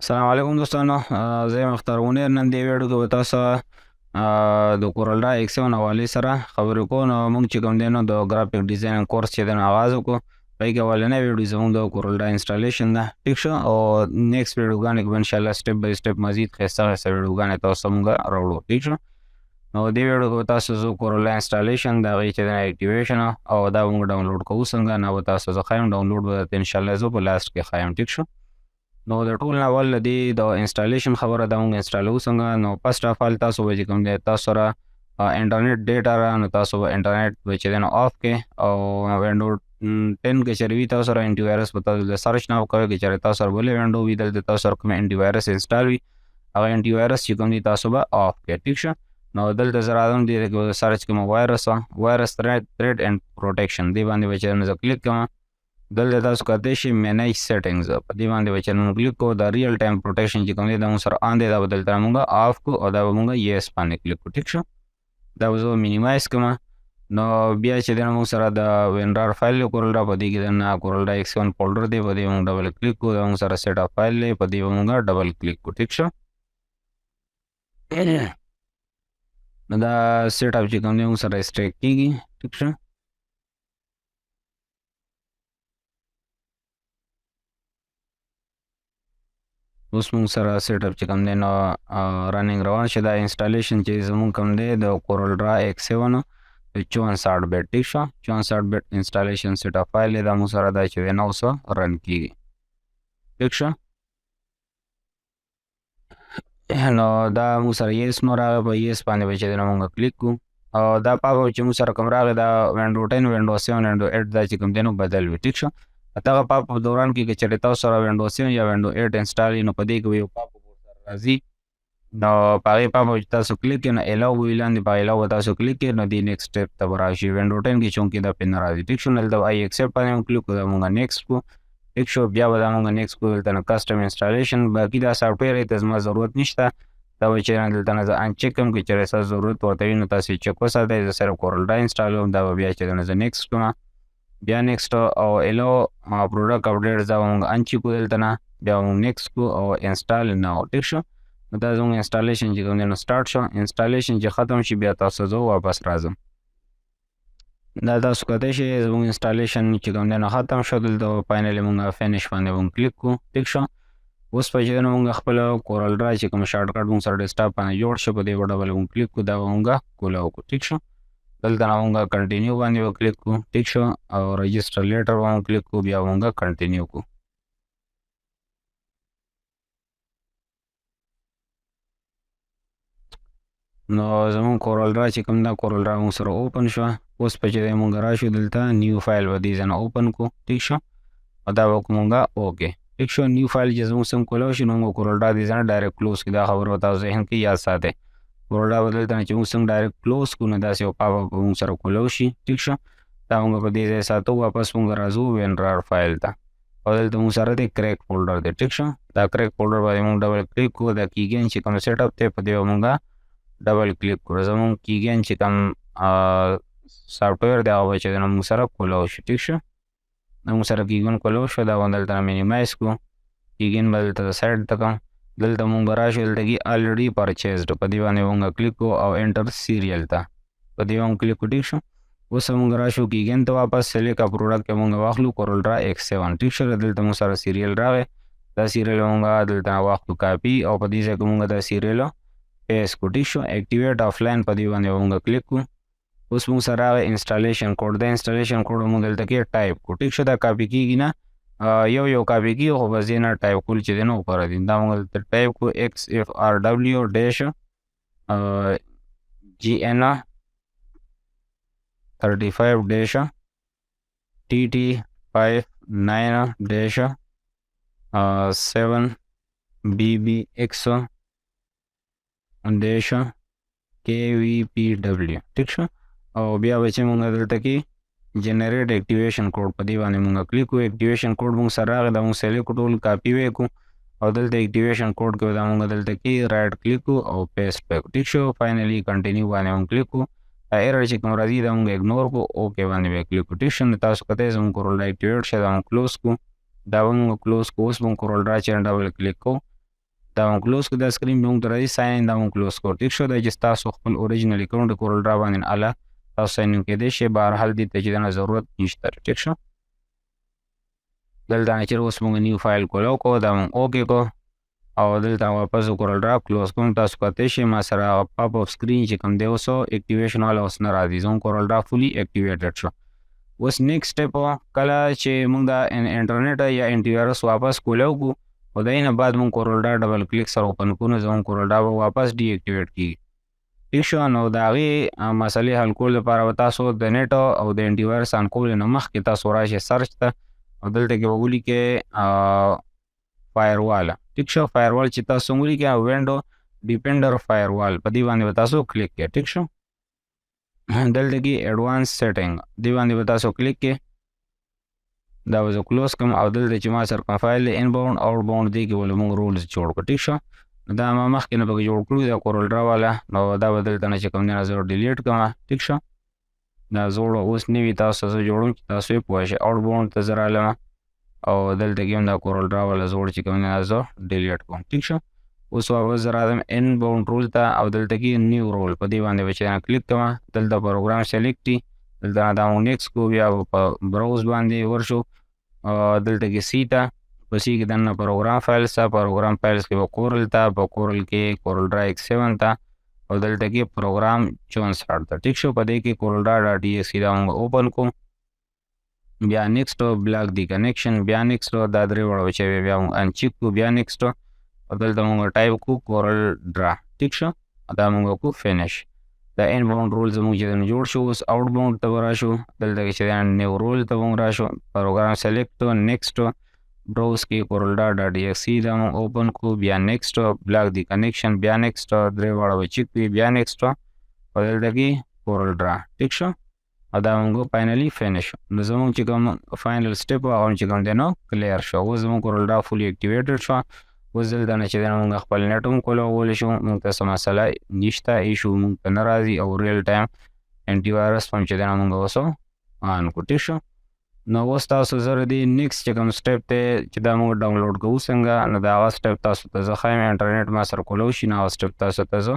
السلام علیکم دوستانو، زه یم اختر غونیر. نن دې ویډیو کې به تاسو د CorelDRAW X7 حوالې سره خبرې کوو. نو موږ چې کوم دی نو د ګرافیک ډیزاینینګ کورس چې دی نو آغاز وکړو. په هغې کې اولنی ویډیو زموږ د CorelDRAW انسټالیشن ده، ټیک شو. او نیکسټ ویډیوګانې کې به انشاءالله سټپ بای سټپ مزید ښایسته ښایسته ویډیوګانې تاسو ته موږ راوړو، ټیک شو. نو دې ویډیو کې به تاسو زه CorelDRAW انسټالیشن د هغې چې دی اکټیویشن او دا به موږ ډاونلوډ کوو څنګه، نو به تاسو زه ښایم. ډاونلوډ به درته انشاءالله زه په لاست کې ښایم، ټیک شو. نو د ټول نه اول د انسټالیشن خبره ده، موږ انسټالوو څنګه. نو فرسټ اف آل تاسو به چې کوم دی تاسو سره انټرنیټ ډیټا را، نو تاسو به انټرنیټ به چې دی نو آف کې، او وینډو 10 کې چېرې وي تاسو سره انټي وایرس به تاسو د سرچ نه کوئ. که چېرې تاسو سره بلې وینډو وي دلته تاسو سره کوم انټي وایرس انسټال وي، هغه انټي وایرس چې کوم دی تاسو به آف کې، ټیک شه. نو دلته زه راځم دې کې سرچ کوم وایرس تھریټ اینډ پروټیکشن، دې باندې به چې زه کلیک کوم. دلته تاسو کولی شئ مینیج سیټینګز، په دې باندې به چې موږ کلیک کوو. د ریل ټایم پروټیکشن چې کوم دی دا موږ سره آن دی، دا به دلته موږ آف کړو او دا به موږ یس باندې کلیک کړو، ټیک شو. دا به زه مینیمایز کړم. نو بیا چې دی موږ سره د وینرار فایل دی CorelDRAW، په دې کې د CorelDRAW X7 فولډر دی، په دې موږ ډبل کلیک کړو. دا موږ سره سیټ اپ فایل دی، په دې به موږ ډبل کلیک کړو، ټیک شو. نو دا سیټ اپ چې کوم دی موږ سره اسټیک کېږي، ټیک شو. اوس موږ سره سیټ اپ چې کوم دی نو رننګ روان شي. دا انسټالیشن چې زموږ کوم دی د CorelDRAW X7 64 بیټ، ټیک شو. 64 بیټ انسټالیشن سیټ اپ فایل دی، دا موږ سره دا چې دی نو اوس رن کېږي، ټیک شو. نو دا موږ سره یس نو راغی، په یس باندې به چې دی نو موږ کلیک کړو. او دا پاپ اپ چې موږ سره کوم راغی دا وینډو 10 وینډو 7 وینډو 8 دا چې کوم دی نو بدل وي، ټیک شو. دغه پاپ اپ دوران کې که چېرې تاسو سره وینډو 7 یا وینډو 8 انسټال وي، نو په دې کې به یو پاپ اپ ورسره راځي. نو په هغې پاپ اپ چې تاسو کلیک کړئ، نو الاو به وي لاندې، په الاو به تاسو کلیک کړئ، نو دې نیکسټ سټپ ته به راشي. وینډو 10 کې چونکې دا پې نه راځي، ټیک شو. دلته آی ایکسپټ باندې موږ کلیک کړو، دا موږ نیکسټ کړو، ټیک شو. بیا به دا موږ نیکسټ کړو. دلته نه کسټم انسټالیشن، باقي دا سافټویر ته زما ضرورت نشته، دا به چې دلته نه زه انچیک کړم. که چېرې ستاسو ضرورت ورته وي نو تاسو یې چیک وساتئ. زه صرف CorelDRAW انسټالوم، دا به بیا چې زه نیکسټ کړم. بیا نیکسټ او الو پروډکټ اپډیټس دا به موږ انچی کړو دلته نه، بیا به موږ نیکسټ کړو او انسټال ناو، ټیک شو. نو دا زموږ انسټالیشن چې کوم دی نو سټارټ شو. انسټالیشن چې ختم شي بیا تاسو زه واپس راځم. دا تاسو کولی شئ زموږ انسټالیشن چې کوم دی نو ختم شو. دلته فاینلي موږ فینش باندې موږ کلیک کړو، ټیک شو. اوس په چې دی نو موږ خپل CorelDRAW چې کوم شارټکټ موږ سره ډیسکټاپ باندې جوړ شو، په دې به ډبل موږ کلیک کړو، دا به موږ کولاو کړو، ټیک شو. دلته نه موږ کنټینیو باندې به کلیک کړو، ټیک شو. او رجسټر لیټر باندې کلیک کړو، بیا موږ کنټینیو کړو. نو زموږ CorelDRAW چې کوم دا CorelDRAW موږ سره اوپن شوه. اوس په چې دی موږ راشو دلته نیو فایل به دې ځای نه اوپن کړو، ټیک شو. او دا به وکړو موږ اوکې، ټیک شو. نیو فایل چې زموږ څنګه کولی شو نو موږ CorelDRAW دې ځای نه ډایرکټ کلوز کړي. دا خبره به تاسو ذهن کې یاد ساتئ. CorelDRAW به دلته نه چې موږ څنګه ډایرکټ کلوز کړو، نو داسې یو پاپ اپ به موږ سره کولی شي، ټیک شو. دا موږ په دې ځای ساتو. واپس موږ راځو وینرار فایل ته، او دلته موږ سره دی کریک فولډر دی، ټیک شو. دا کریک فولډر باندې موږ ډبل کلیک کړو. دا کیګین چې کوم سیټ اپ دی په دې به موږ ډبل کلیک کړو. زموږ کیګین چې کوم سافټویر دی هغه به چې دی نو موږ سره کولاو شي، ټیک شو. دا موږ سره کیګین کولاو شو. دا به دلته مینیمایز کړو، کیګین به دلته سایډ ته کړم. دلته موږ به راشو، دلته کې الریډي پرچیزډ په دې باندې موږ کلیک کړو او انټر سیریل ته په دې باندې کلیک کړو، ټیک شو. اوس موږ راشو کیګین ته واپس، سلیکټ ا پروډکټ کې موږ واخلو CorelDRAW X7، ټیک شو. دلته موږ سره سیریل راغی، دا سیریل موږ دلته واخلو کاپي، او په دې ځای کې موږ دا سیریل پیسټ کړو، ټیک شو. اکټیویټ آفلاین په دې باندې موږ کلیک کړو. اوس موږ سره راغی انسټالیشن کوډ، دا انسټالیشن کوډ موږ دلته کې ټایپ کړو، ټیک شو. دا کاپي کېږي نه، یو کاپي کېږي، خو بس دې نه ټایپ کول چې دی نو غوره دي. دا موږ دلته ټایپ کړو XFRW GN 35 TT 59 7 BBX KVPW، ټیک شو. او بیا به چې موږ دلته کې جنریټ اکټیویشن کوډ په دې باندې موږ کلیک کړو. اکټیویشن کوډ موږ سره راغی، دا موږ سلیکټ کړو، ټول کاپي وی کړو، او دلته اکټیویشن کوډ کې دا موږ دلته کې رایټ کلیک کړو او پیسټ کړو، ټیک شو. فاینلي کنټینیو باندې موږ کلیک کړو. ایرر چې کوم راځي دا موږ اګنور کړو، اوکې باندې به کلیک کړو، ټیک شو. تاسو کته زموږ CorelDRAW اکټیویټ شه، دا موږ کلوز کړو، دا موږ کلوز کړو. اوس موږ CorelDRAW چې ډبل کلیک کړو، دا مونږ کلوز کړو. دا سکرین به مونږ ته راځي ساین ان دا مونږ کلوز کړو. ټیک شو. دا چې تاسو خپل اوریجنل اکاونټ د کورل ډرا باندې اله تاسو ساین ان کېدای شئ. بهرحال دې ته چې دنه ضرورت نشته. ټیک شو. دلته نه چې اوس مونږ نیو فایل کولو کو دا مونږ اوکې کو او دلته واپس کورل ډرا کلوز کوم. تاسو کولای شئ ما سره پاپ اپ سکرین چې کوم دی اوس اکټیویشن والا اوس نه راځي. زموږ کورل ډرا فولي اکټیویټډ شو. اوس نیکسټ سټپ کله چې مونږ دا انټرنیټ یا انټي وایرس واپس کولو کو او دا نه بعد مونږ کورل ډرا ډبل کلیک سره اوپن کوو زموږ کورل ډرا واپس ډي اکټیویټ کیږي. ټیک شو. نو د هغې مسلې حل کولو لپاره به تاسو د نیټ او د انټي وایرس آن کولو نه مخکې تاسو راشئ سرچ ته او دلته کې به ولیکئ فایروال. ټیک شو. فایروال چې تاسو ولیکئ وینډو ډیپینډر فایروال په دې باندې به تاسو کلیک کړئ. ټیک شو. دلته کې ایډوانس سیټینګ دې باندې به تاسو کلیک کړئ. دا به زه کلوز کړم او دلته چې ما سره کوم فایل دی ان باونډ آوټ باونډ دې کې ولې مونږ رولز جوړ کړو. ټیک شو. دا ما مخکې نه پکې جوړ کړو دا کورل ډرا والا. نو دا به دلته نه چې کوم دی نه زه ډیلیټ کړم. ټیک شو. دا زوړ اوس نوي تاسو زه جوړوم چې تاسو یې پوه شئ. آوټ باونډ ته زه رالم او دلته کې هم دا کورل ډرا والا زوړ چې کوم دی نه زه ډیلیټ کوم. ټیک شو. اوس واپس زه راځم ان باونډ رول ته او دلته کې نیو رول په دې باندې به چې کلیک کوم. دلته پروګرام سلیکټ دي. دلته دا مونږ نیکسټ کو بیا په براوز باندې ورشو. دلته کې سی ته په سی کې دننه پروګرام فایلز ته پروګرام فایلز کې به کورل ته په کورل کې کورل ډرا X7 ته او دلته کې پروګرام 64 ته. ټیک شو. په دې کې کورل ډرا ډاټ .exe دا مونږ اوپن کوو. بیا نیکسټ بلاک دی کنیکشن بیا نیکسټ دا درې وړه چې بیا مونږ انچیک کو بیا نیکسټ او دلته مونږ ټایپ کو کورل ډرا. ټیک شو. دا مونږ کو فینش. دا ان باونډ رول زموږ چې جوړ شو. اوس آوټ باونډ ته راشو. دلته کې چې نیو رول ته مونږ راشو. پروګرام سلیکټ نیکسټ براوز کې کورل ډرا ډاټ .exe دا مونږ اوپن کو بیا نیکسټ بلاک دی کنیکشن بیا نیکسټ درې واړه به چیک وي بیا نیکسټ او دلته کې کورل ډرا. ټیک شو. او دا مونږ فاینلی فینش. نو زموږ چې کوم فاینل سټپ هغه چې کوم دی نو کلیر شو. اوس زموږ کورل ډرا فولي اکټیویټډ شو. اوس دلته نه چې مونږ خپل نیټ هم کولولی شو. مونږ ته څه مسله نشته ایشو مونږ ته نه راځي او ریل ټایم انټي وایرس هم چې دی مونږ اوس آن کړو. ټیک شو. نو اوس تاسو زه دې نیکسټ چې کوم سټپ دی چې دا مونږ ډاونلوډ کوو څنګه نو د هغه سټپ تاسو ته زه ښایم. انټرنیټ ما سره کولو شي نو هغه سټپ تاسو ته زه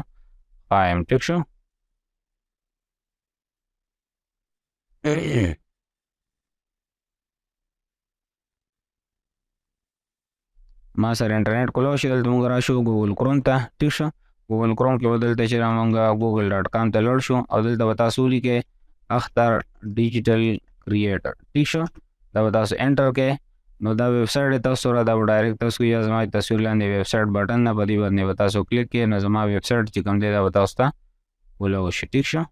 ښایم. ټیک شو. ما سره انټرنیټ کولو شي. دلته مونږ راشو ګوګل کروم ته. ټیک شو. ګوګل کروم کې به دلته چې مونږ google.com ته لاړ شو او دلته به تاسو ولیکئ اختر ډیجیټل کریټر. ټیک شو. دا به تاسو انټر کړئ. نو دا ویب سایټ تاسو سره دا به ډایرکټ تاسو یا زما تصویر لاندې ویب سایټ بټن نه په دې باندې به تاسو کلیک کړئ. نو زما ویب سایټ چې کوم دی دا به تاسو ته ولګول شي. ټیک شو.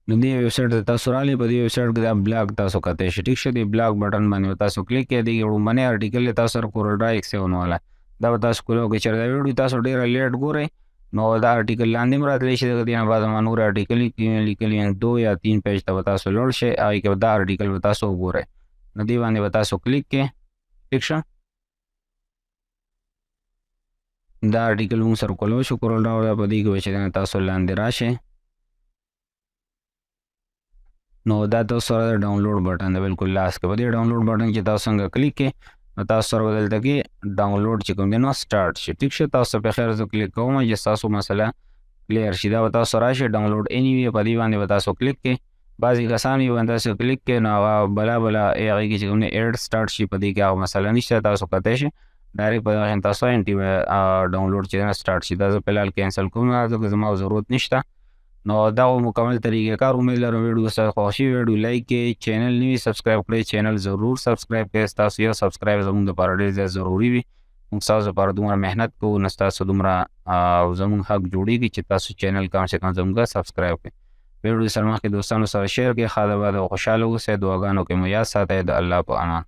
نو دې ویب سایټ ته تاسو رالئ. په دې ویب سایټ کې دا بلاګ تاسو کتئ شئ. ټیک شو. دې بلاګ بټن باندې به تاسو کلیک کړئ. دې وړومبنی ارټیکل دی تاسو سره کورل ډرا X7 والا دا به تاسو کولو کې چېرې دا ویډیو تاسو ډېره لیټ ګورئ نو دا ارټیکل لاندې هم راتلی شي. د دې نه بعد ما نور ارټیکل لیکلي 2 یا 3 پیج ته به تاسو لوړ شئ. هغې کې به دا ارټیکل به تاسو وګورئ. نو دې باندې به تاسو کلیک کړئ. ټیک شو. دا ارټیکل موږ سره کولو شو کورل ډرا والا. په دې کې به چې تاسو لاندې راشئ نو دا تاسو سره د ډاونلوډ بټن دی بالکل لاس کې. په دې ډاونلوډ بټن چې تاسو څنګه کلیک کړئ نو تاسو سره به دلته کې ډاونلوډ چې کوم دی نو سټارټ شي. ټیک شو. تاسو په خیر زه کلیک کوم چې ستاسو مسله کلیر شي. دا به تاسو راشئ ډاونلوډ اني وي په دې باندې به تاسو کلیک کړئ. بعضې کسان یې باندې تاسو کلیک کړئ نو هغه بلا هغې کې چې کوم دی ایډ سټارټ شي. په دې کې هغه مسله نشته. تاسو کتی شئ ډایرکټ په دغه تاسو ډاونلوډ چې دی نو سټارټ شي. دا زه فلحال کینسل کوم ځکه زما ضرورت نشته. نو دا مکمل طریقې کار امید لرم ویډیو ستاسو خوښ شي. ویډیو لایک کړئ. چینل نوي سبسکرایب کړئ. چینل ضرور سبسکرایب کړئ. ستاسو یو سبسکرایب زموږ دپاره ډېر زیات ضروري وي. موږ ستاسو دپاره دومره محنت کوو نو ستاسو دومره زموږ حق جوړېږي چې تاسو چینل کم سے کم زموږ سبسکرایب کړئ. ویډیو سره مخکې دوستانو سره شیر کړئ. ښه د باد او خوشحاله اوسئ. دعاګانو کې مو یاد ساتئ. د الله په امان.